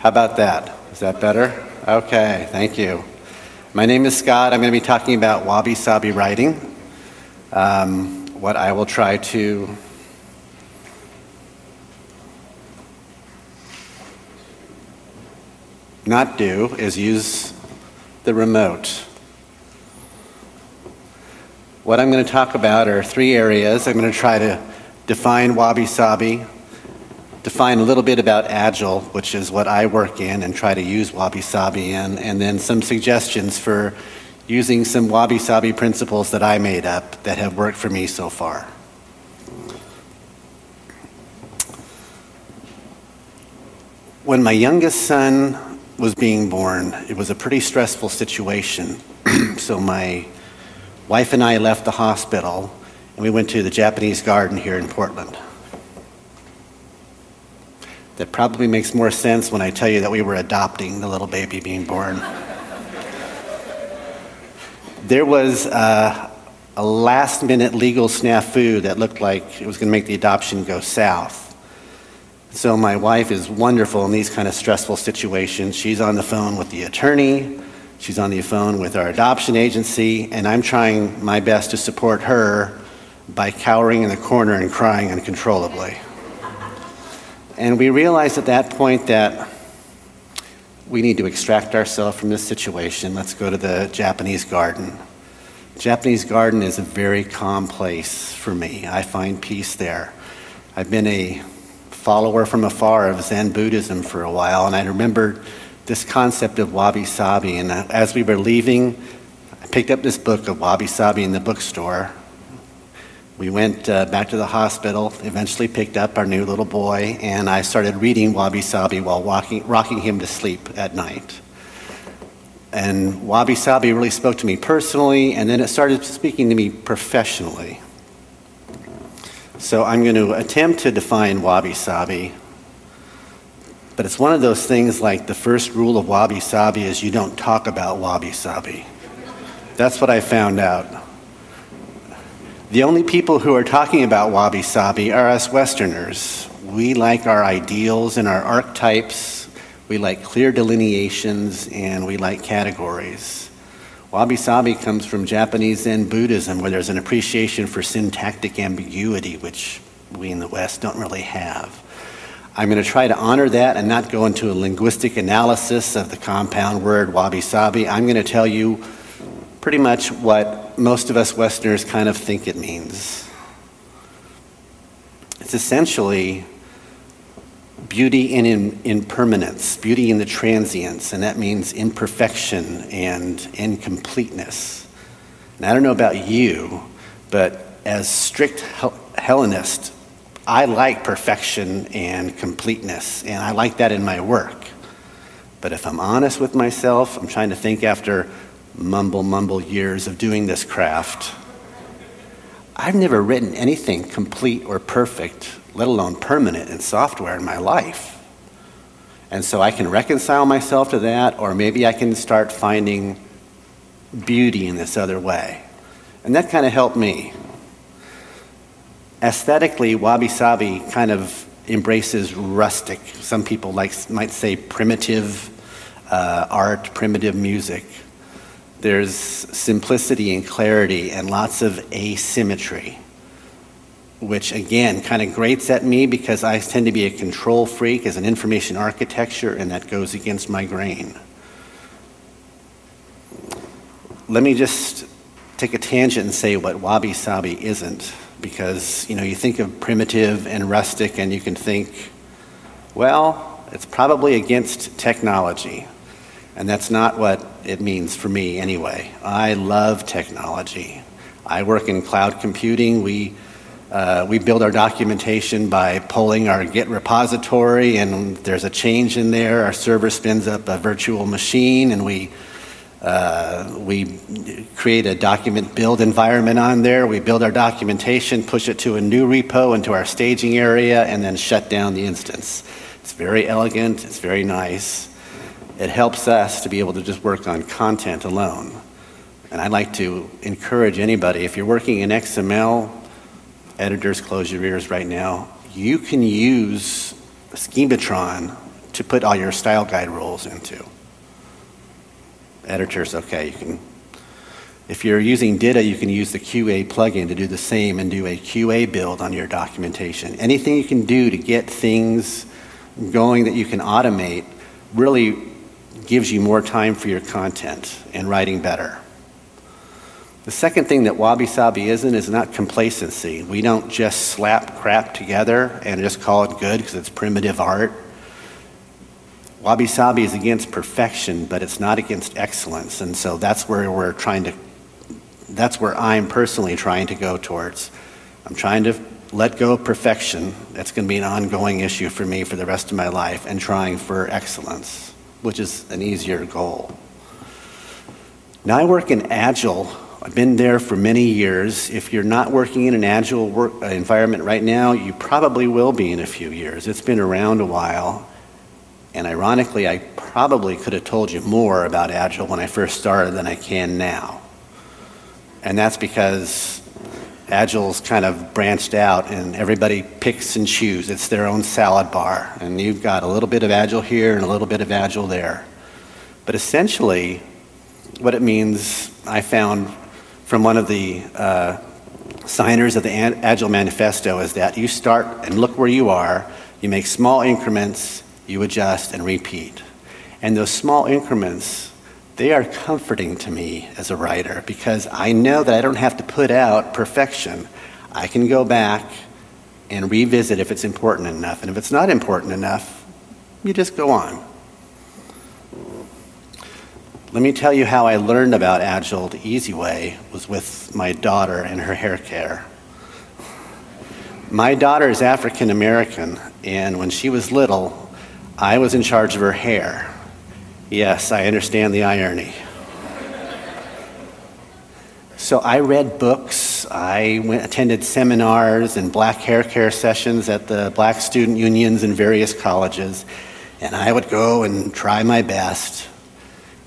How about that? Is that better? Okay, thank you. My name is Scott. I'm going to be talking about Wabi-Sabi writing. What I will try to not do is use the remote. What I'm going to talk about are three areas. I'm going to try to define Wabi-Sabi, define a little bit about Agile, which is what I work in and try to use Wabi-Sabi in, and then some suggestions for using some Wabi-Sabi principles that I made up that have worked for me so far. When my youngest son was being born, it was a pretty stressful situation. So my wife and I left the hospital and we went to the Japanese garden here in Portland. That probably makes more sense when I tell you that we were adopting the little baby being born. There was a last-minute legal snafu that looked like it was going to make the adoption go south. So my wife is wonderful in these kind of stressful situations. She's on the phone with the attorney, she's on the phone with our adoption agency, and I'm trying my best to support her by cowering in the corner and crying uncontrollably. And we realized at that point that we need to extract ourselves from this situation. Let's go to the Japanese garden. Japanese garden is a very calm place for me. I find peace there. I've been a follower from afar of Zen Buddhism for a while, and I remembered this concept of Wabi-Sabi. And as we were leaving, I picked up this book of Wabi-Sabi in the bookstore. We went back to the hospital, eventually picked up our new little boy, and I started reading Wabi-Sabi while rocking him to sleep at night. And Wabi-Sabi really spoke to me personally, and then it started speaking to me professionally. So I'm going to attempt to define Wabi-Sabi, but it's one of those things like the first rule of Wabi-Sabi is you don't talk about Wabi-Sabi. That's what I found out. The only people who are talking about Wabi-Sabi are us Westerners. We like our ideals and our archetypes. We like clear delineations, and we like categories. Wabi-Sabi comes from Japanese Zen Buddhism, where there's an appreciation for syntactic ambiguity, which we in the West don't really have. I'm going to try to honor that and not go into a linguistic analysis of the compound word Wabi-Sabi. I'm going to tell you pretty much what most of us Westerners kind of think it means. It's essentially beauty in impermanence, beauty in the transience, and that means imperfection and incompleteness. And I don't know about you, but as strict Hellenist, I like perfection and completeness, and I like that in my work. But if I'm honest with myself, I'm trying to think after mumble years of doing this craft, I've never written anything complete or perfect, let alone permanent in software in my life. And so I can reconcile myself to that, or maybe I can start finding beauty in this other way. And that kind of helped me. Aesthetically, Wabi-Sabi kind of embraces rustic. Some people might say primitive art, primitive music. There's simplicity and clarity and lots of asymmetry, which again kind of grates at me because I tend to be a control freak as an information architecture, and that goes against my grain. Let me just take a tangent and say what Wabi-Sabi isn't, because you think of primitive and rustic and you can think, well, it's probably against technology. And that's not what it means for me anyway. I love technology. I work in cloud computing. We build our documentation by polling our Git repository, and there's a change in there. Our server spins up a virtual machine, and we create a document build environment on there. We build our documentation, push it to a new repo into our staging area, and then shut down the instance. It's very elegant. It's very nice. It helps us to be able to just work on content alone. And I'd like to encourage anybody, if you're working in XML, editors, close your ears right now, you can use Schematron to put all your style guide rules into. Editors, okay, you can, if you're using Dita, you can use the QA plugin to do the same and do a QA build on your documentation. Anything you can do to get things going that you can automate really gives you more time for your content and writing better. The second thing that Wabi-Sabi is not complacency. We don't just slap crap together and just call it good because it's primitive art. Wabi-Sabi is against perfection, but it's not against excellence, and so that's where I'm personally trying to go towards. I'm trying to let go of perfection. That's going to be an ongoing issue for me for the rest of my life, and trying for excellence, which is an easier goal. Now I work in Agile. I've been there for many years. If you're not working in an Agile work environment right now, you probably will be in a few years. It's been around a while. And ironically, I probably could have told you more about Agile when I first started than I can now. And that's because Agile's kind of branched out and everybody picks and chooses. It's their own salad bar. And you've got a little bit of Agile here and a little bit of Agile there. But essentially, what it means, I found from one of the signers of the Agile Manifesto, is that you start and look where you are, you make small increments, you adjust and repeat. And those small increments, they are comforting to me as a writer because I know that I don't have to put out perfection. I can go back and revisit if it's important enough. And if it's not important enough, you just go on. Let me tell you how I learned about Agile the easy way was with my daughter and her hair care. My daughter is African American, and when she was little, I was in charge of her hair. Yes, I understand the irony. So I read books, I attended seminars and black hair care sessions at the black student unions in various colleges, and I would go and try my best.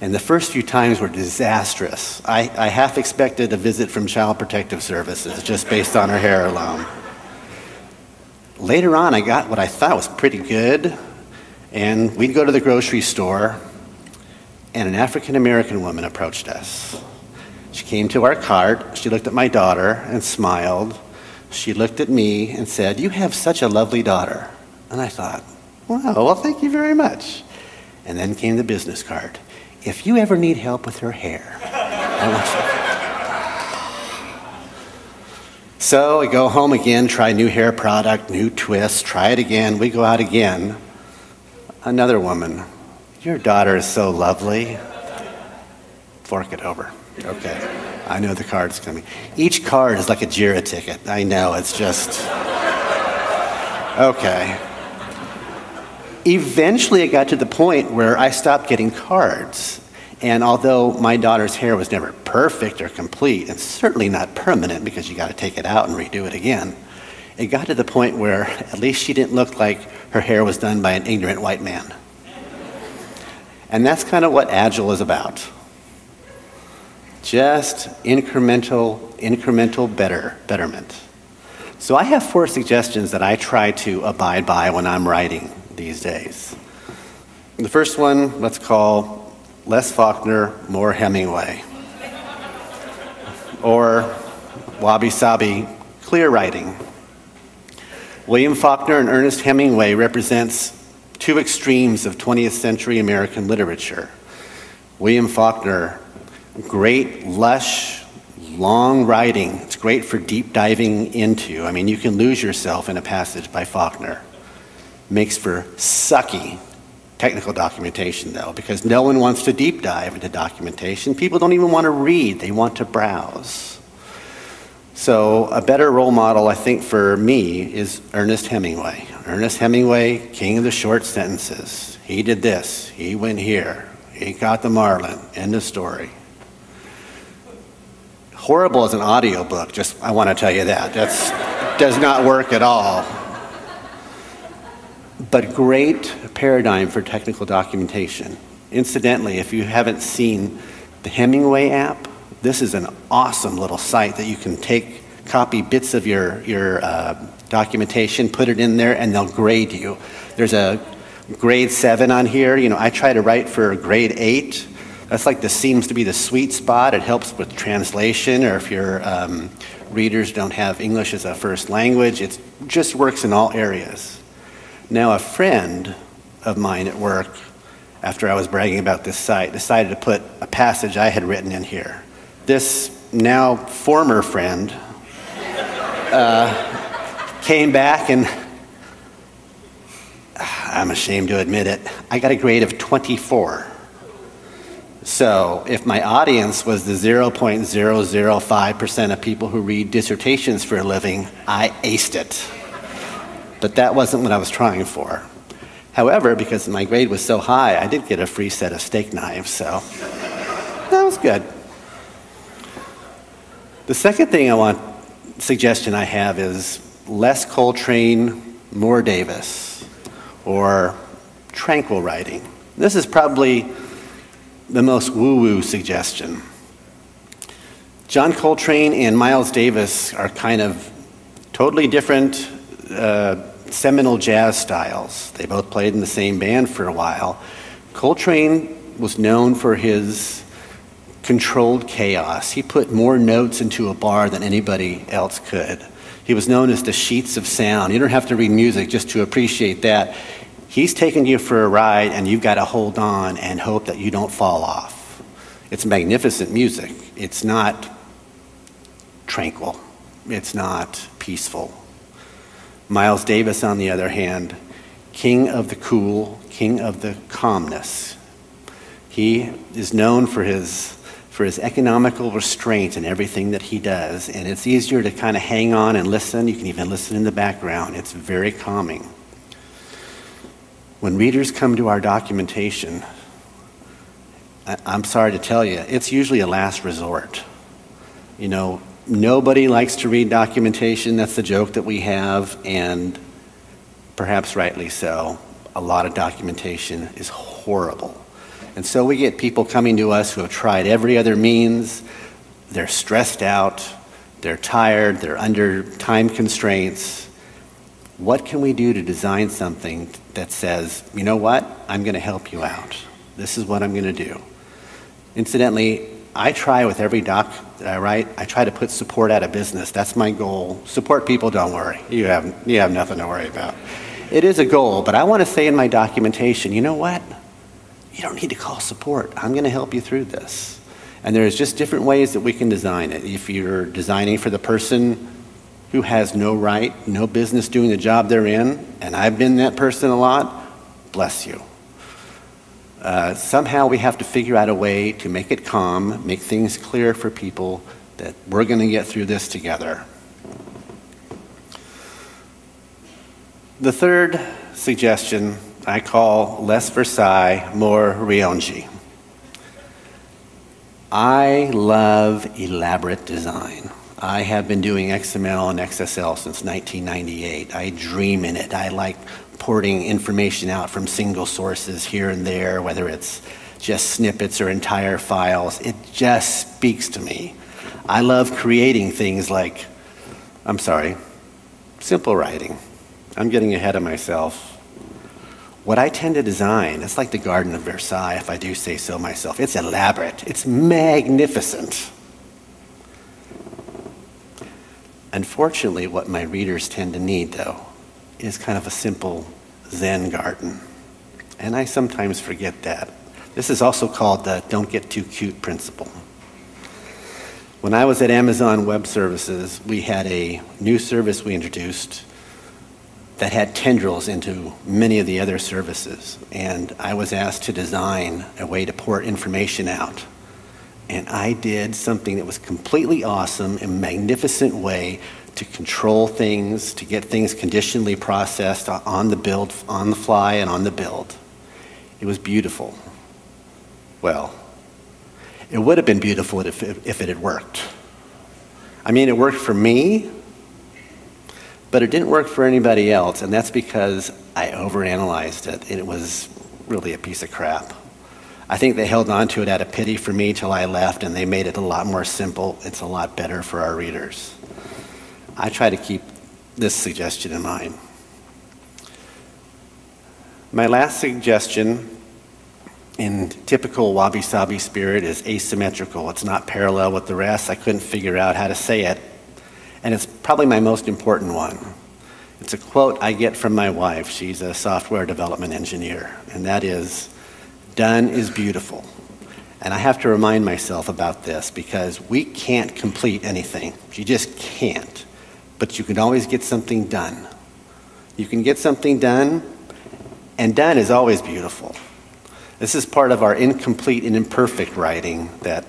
And the first few times were disastrous. I half expected a visit from Child Protective Services just based on her hair alone. Later on, I got what I thought was pretty good. And we'd go to the grocery store, and an African-American woman approached us. She came to our cart, she looked at my daughter and smiled. She looked at me and said, "You have such a lovely daughter." And I thought, wow, well, thank you very much. And then came the business card. "If you ever need help with her hair, I want you." So I go home again, try new hair product, new twist, try it again. We go out again. Another woman, "Your daughter is so lovely." Fork it over. Okay, I know the card's coming. Each card is like a JIRA ticket. I know, it's just, okay. Eventually it got to the point where I stopped getting cards. And although my daughter's hair was never perfect or complete, and certainly not permanent because you got to take it out and redo it again, it got to the point where at least she didn't look like her hair was done by an ignorant white man. And that's kind of what Agile is about. Just incremental betterment. So I have 4 suggestions that I try to abide by when I'm writing these days. The first one, let's call less Faulkner, more Hemingway. Or Wabi-Sabi, clear writing. William Faulkner and Ernest Hemingway represents 2 extremes of 20th century American literature. William Faulkner, great, lush, long writing. It's great for deep diving into. I mean, you can lose yourself in a passage by Faulkner. Makes for sucky technical documentation, though, because no one wants to deep dive into documentation. People don't even want to read. They want to browse. So a better role model, I think, for me is Ernest Hemingway. Ernest Hemingway, king of the short sentences. He did this. He went here. He caught the marlin. End of story. Horrible as an audiobook, just I want to tell you that. That does not work at all. But great paradigm for technical documentation. Incidentally, if you haven't seen the Hemingway app, this is an awesome little site that you can copy bits of your documentation, put it in there, and they'll grade you. There's a grade 7 on here. You know, I try to write for grade 8. That's like seems to be the sweet spot. It helps with translation, or if your readers don't have English as a first language, it just works in all areas. Now, a friend of mine at work, after I was bragging about this site, decided to put a passage I had written in here. This now former friend came back, and I'm ashamed to admit it, I got a grade of 24. So if my audience was the 0.005% of people who read dissertations for a living, I aced it. But that wasn't what I was trying for. However, because my grade was so high, I did get a free set of steak knives, so that was good. The second suggestion I have is less Coltrane, more Davis, or tranquil writing. This is probably the most woo-woo suggestion. John Coltrane and Miles Davis are kind of totally different seminal jazz styles. They both played in the same band for a while. Coltrane was known for his controlled chaos. He put more notes into a bar than anybody else could. He was known as the sheets of sound. You don't have to read music just to appreciate that. He's taking you for a ride, and you've got to hold on and hope that you don't fall off. It's magnificent music. It's not tranquil. It's not peaceful. Miles Davis, on the other hand, king of the cool, king of the calmness. He is known for his economical restraint in everything that he does, and it's easier to kind of hang on and listen. You can even listen in the background. It's very calming. When readers come to our documentation, I'm sorry to tell you, it's usually a last resort. You know, nobody likes to read documentation. That's the joke that we have, and perhaps rightly so. A lot of documentation is horrible. And so we get people coming to us who have tried every other means. They're stressed out, they're tired, they're under time constraints. What can we do to design something that says, you know what, I'm going to help you out. This is what I'm going to do. Incidentally, I try with every doc that I write, I try to put support out of business. That's my goal. Support people, don't worry. You have nothing to worry about. It is a goal, but I want to say in my documentation, you know what? You don't need to call support. I'm going to help you through this. And there's just different ways that we can design it. If you're designing for the person who has no right, no business doing the job they're in, and I've been that person a lot, bless you. Somehow we have to figure out a way to make it calm, make things clear for people that we're going to get through this together. The third suggestion I call less Versailles, more Ryonji. I love elaborate design. I have been doing XML and XSL since 1998. I dream in it. I like porting information out from single sources here and there, whether it's just snippets or entire files. It just speaks to me. I love creating things like, simple writing. I'm getting ahead of myself. What I tend to design, it's like the Garden of Versailles, if I do say so myself. It's elaborate. It's magnificent. Unfortunately, what my readers tend to need, though, is kind of a simple Zen garden. And I sometimes forget that. This is also called the don't get too cute principle. When I was at Amazon Web Services, we had a new service we introduced that had tendrils into many of the other services. And I was asked to design a way to port information out. And I did something that was completely awesome, a magnificent way to control things, to get things conditionally processed on the build, on the fly and on the build. It was beautiful. Well, it would have been beautiful if it had worked. I mean, it worked for me, but it didn't work for anybody else, and that's because I overanalyzed it, and it was really a piece of crap. I think they held on to it out of pity for me till I left, and they made it a lot more simple. It's a lot better for our readers. I try to keep this suggestion in mind. My last suggestion, in typical Wabi-Sabi spirit, is asymmetrical. It's not parallel with the rest. I couldn't figure out how to say it. And it's probably my most important one. It's a quote I get from my wife. She's a software development engineer. And that is, "Done is beautiful." And I have to remind myself about this because we can't complete anything. You just can't. But you can always get something done. You can get something done, and done is always beautiful. This is part of our incomplete and imperfect writing that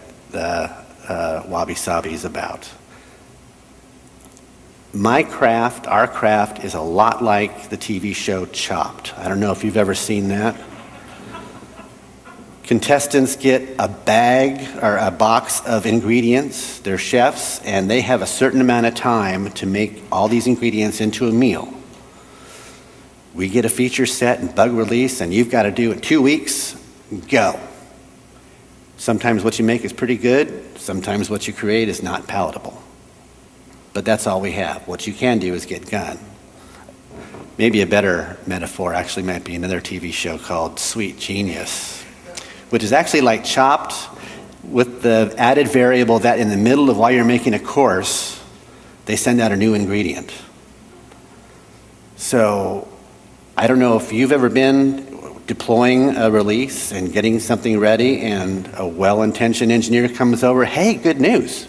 Wabi-Sabi is about. My craft, our craft, is a lot like the TV show Chopped. I don't know if you've ever seen that. Contestants get a bag or a box of ingredients. They're chefs, and they have a certain amount of time to make all these ingredients into a meal. We get a feature set and bug release, and you've got to do it 2 weeks, go. Sometimes what you make is pretty good. Sometimes what you create is not palatable. But that's all we have. What you can do is get done. Maybe a better metaphor actually might be another TV show called Sweet Genius, which is actually like Chopped with the added variable that in the middle of while you're making a course, they send out a new ingredient. So I don't know if you've ever been deploying a release and getting something ready and a well-intentioned engineer comes over, "Hey, good news.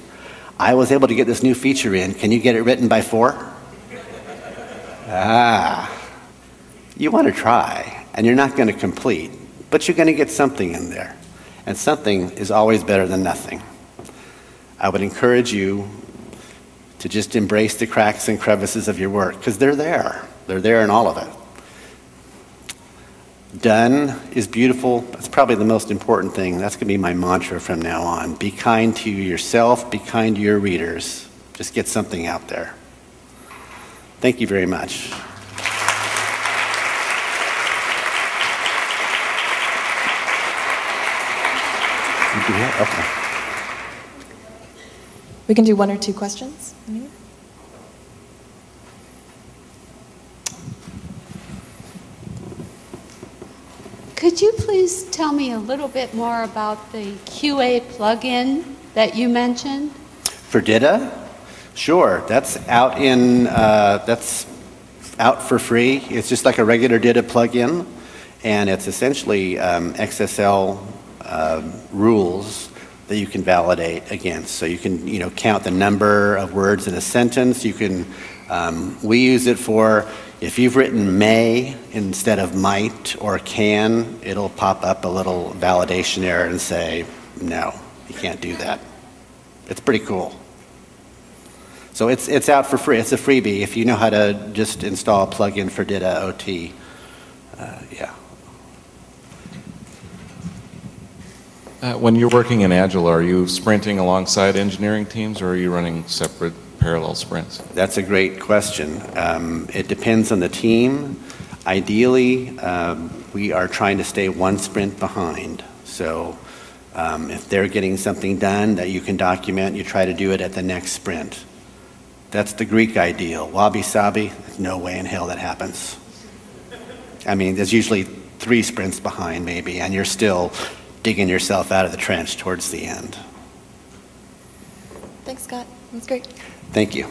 I was able to get this new feature in. Can you get it written by 4?" You want to try, and you're not going to complete, but you're going to get something in there. And something is always better than nothing. I would encourage you to just embrace the cracks and crevices of your work, because they're there. They're there in all of it. Done is beautiful. That's probably the most important thing. That's going to be my mantra from now on. Be kind to yourself. Be kind to your readers. Just get something out there. Thank you very much. Okay. We can do 1 or 2 questions. Could you please tell me a little bit more about the QA plugin that you mentioned? For DITA? Sure. That's out for free. It's just like a regular DITA plugin, and it's essentially XSL rules that you can validate against. So you can, count the number of words in a sentence. You can. We use it for. If you've written may instead of might or can, it'll pop up a little validation error and say, no, you can't do that. It's pretty cool. So it's out for free. It's a freebie if you know how to just install a plugin for DITA OT. Yeah. When you're working in Agile, are you sprinting alongside engineering teams, or are you running separate parallel sprints? That's a great question. It depends on the team. Ideally, we are trying to stay 1 sprint behind. So if they're getting something done that you can document, you try to do it at the next sprint. That's the Greek ideal. Wabi-Sabi, there's no way in hell that happens. I mean, there's usually 3 sprints behind maybe, and you're still digging yourself out of the trench towards the end. Thanks, Scott. That's great. Thank you.